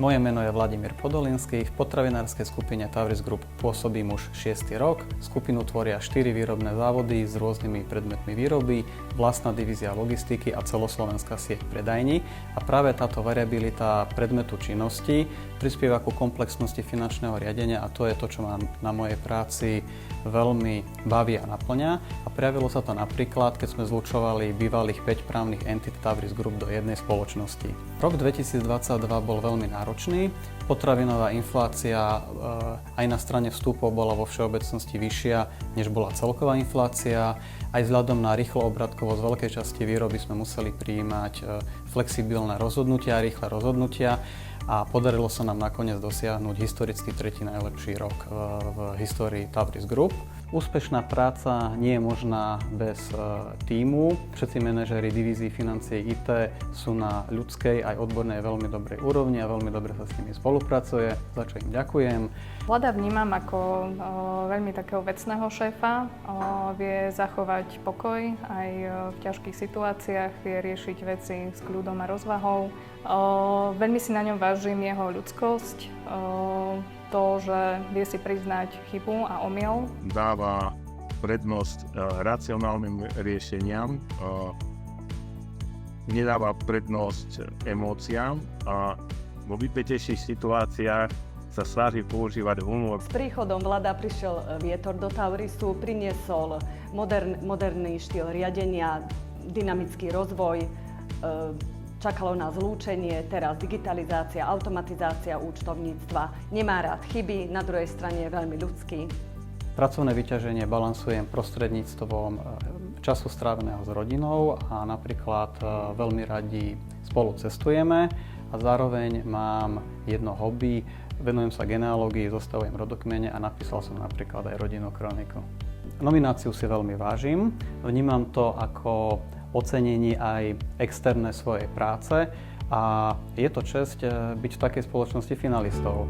Moje meno je Vladimír Podolinský, v potravinárskej skupine Tavris Group pôsobím už 6. rok. Skupinu tvoria 4 výrobné závody s rôznymi predmetmi výroby, vlastná divízia logistiky a celoslovenská sieť predajní. A práve táto variabilita predmetu činnosti prispieva ku komplexnosti finančného riadenia a to je to, čo ma na mojej práci veľmi baví a naplňa. A prejavilo sa to napríklad, keď sme zlučovali bývalých 5 právnych entit Tavris Group do jednej spoločnosti. Rok 2022 bol veľmi náročný. Potravinová inflácia aj na strane vstupov bola vo všeobecnosti vyššia, než bola celková inflácia. Aj vzhľadom na rýchlo obratkovosť veľkej časti výroby sme museli prijímať flexibilné rozhodnutia, rýchle rozhodnutia a podarilo sa nám nakoniec dosiahnuť historicky tretí najlepší rok v histórii Tavris Group. Úspešná práca nie je možná bez tímu. Všetci manažéri divízií financií IT sú na ľudskej aj odbornej veľmi dobrej úrovni a veľmi dobre sa s nimi spolupracuje, za čo im ďakujem. Vlada vnímam ako veľmi takého vecného šéfa, vie zachovať pokoj aj v ťažkých situáciách, vie riešiť veci s kľudom a rozvahou. Veľmi si na ňom vážim jeho ľudskosť, to, že vie si priznať chybu a omyl. Dáva prednosť racionálnym riešeniam, nedáva prednosť emóciám a vo vypätejších situáciách sa snaží používať humor. S príchodom Vlada prišiel vietor do Tavrisu, priniesol moderný štýl riadenia, dynamický rozvoj, čakalo nás zlúčenie, teraz digitalizácia, automatizácia účtovníctva. Nemá rád chyby, na druhej strane je veľmi ľudský. Pracovné vyťaženie balansujem prostredníctvom času stráveného s rodinou a napríklad veľmi radi spolu cestujeme a zároveň mám jedno hobby, venujem sa genealógii, zostavujem rodokmene a napísal som napríklad aj rodinnú kroniku. Nomináciu si veľmi vážim, vnímam to ako ocenenie aj externé svojej práce a je to česť byť v takej spoločnosti finalistov.